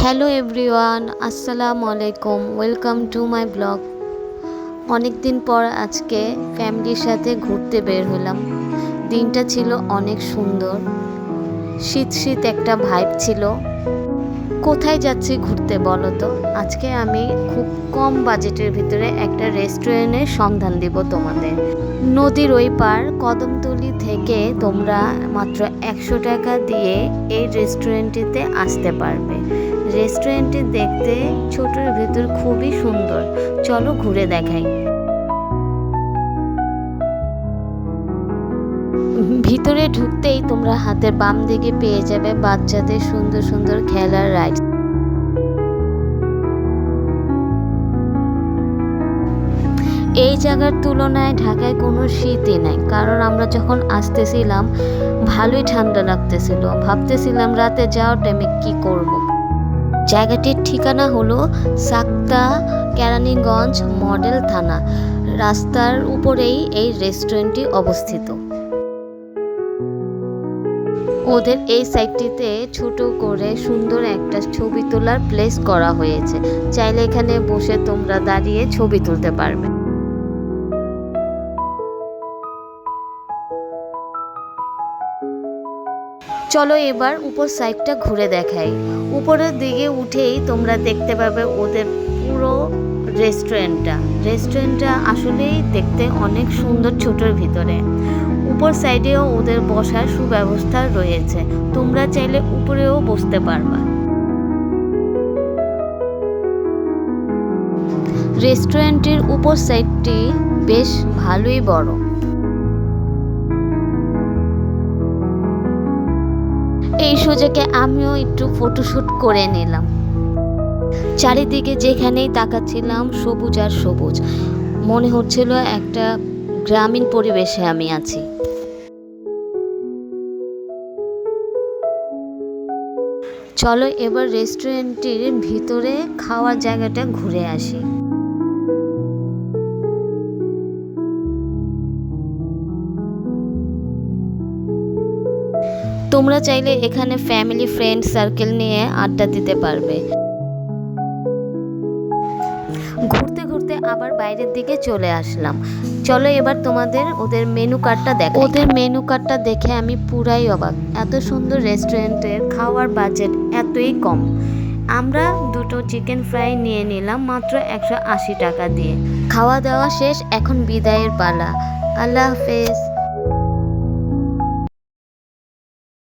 Hello everyone, আসসালামু আলাইকুম। Welcome to my blog. অনেক দিন পর আজকে ফ্যামিলির সাথে ঘুরতে বের হলাম। দিনটা ছিল অনেক সুন্দর, শীত শীত একটা ভাইব ছিল। কোথায় যাচ্ছি ঘুরতে বলো তো? আজকে আমি খুব কম বাজেটের ভিতরে একটা রেস্টুরেন্টের সন্ধান দিব তোমাদের। নদীর ওই পার কদমতলী থেকে তোমরা মাত্র 100 টাকা দিয়ে এই রেস্টুরেন্টটিতে আসতে পারবে। রেস্টুরেন্টটি দেখতে ছোটোর ভিতর খুবই সুন্দর। চলো ঘুরে দেখাই। ভিতরে ঢুকতেই তোমরা হাতের বাম দিকে পেয়ে যাবে বাচ্চাদের সুন্দর সুন্দর খেলার রাইড। এই জায়গার তুলনায় ঢাকায় কোনো শীতই নাই, কারণ আমরা যখন আসতেছিলাম ভালোই ঠান্ডা লাগতেছিল। ভাবতেছিলাম রাতে যাওয়ার টাইমে কি করব। জায়গাটির ঠিকানা হলো সাক্তা, কেরানীগঞ্জ মডেল থানা। রাস্তার উপরেই এই রেস্টুরেন্টটি অবস্থিত। ওদের এই সাইটটিতে ছোট করে সুন্দর একটা ছবি তোলার প্লেস করা হয়েছে। চাইলে এখানে বসে তোমরা দাঁড়িয়ে ছবি তুলতে পারবে। চলো এবার উপর সাইডটা ঘুরে দেখাই। উপরের দিকে উঠেই তোমরা দেখতে পাবে ওদের পুরো রেস্টুরেন্টটা আসলেই দেখতে অনেক সুন্দর। ছোটোর ভিতরে উপর সাইডেও ওদের বসার সুব্যবস্থা রয়েছে। তোমরা চাইলে উপরেও বসতে পারবা। রেস্টুরেন্টের উপর সাইডটি বেশ ভালোই বড়। এই সুযোগে আমিও একটু ফটোশ্যুট করে নিলাম। চারিদিকে যেখানেই তাকাচ্ছিলাম সবুজ আর সবুজ, মনে হচ্ছিল একটা গ্রামীণ পরিবেশে আমি আছি। চলো এবার রেস্টুরেন্টের ভিতরে খাওয়ার জায়গাটা ঘুরে আসি। তোমরা চাইলে এখানে ফ্যামিলি ফ্রেন্ড সার্কেল নিয়ে আড্ডা দিতে পারবে। ঘুরতে ঘুরতে আবার বাইরের দিকে চলে আসলাম। চলো এবার তোমাদের ওদের মেনু কার্ডটা দেখো। ওদের মেনু কার্ডটা দেখে আমি পুরাই অবাক। এত সুন্দর রেস্টুরেন্টের খাওয়ার বাজেট এতই কম। আমরা দুটো চিকেন ফ্রাই নিয়ে নিলাম মাত্র 180 টাকা দিয়ে। খাওয়া দাওয়া শেষ, এখন বিদায়ের পালা। আল্লাহ হাফেজ।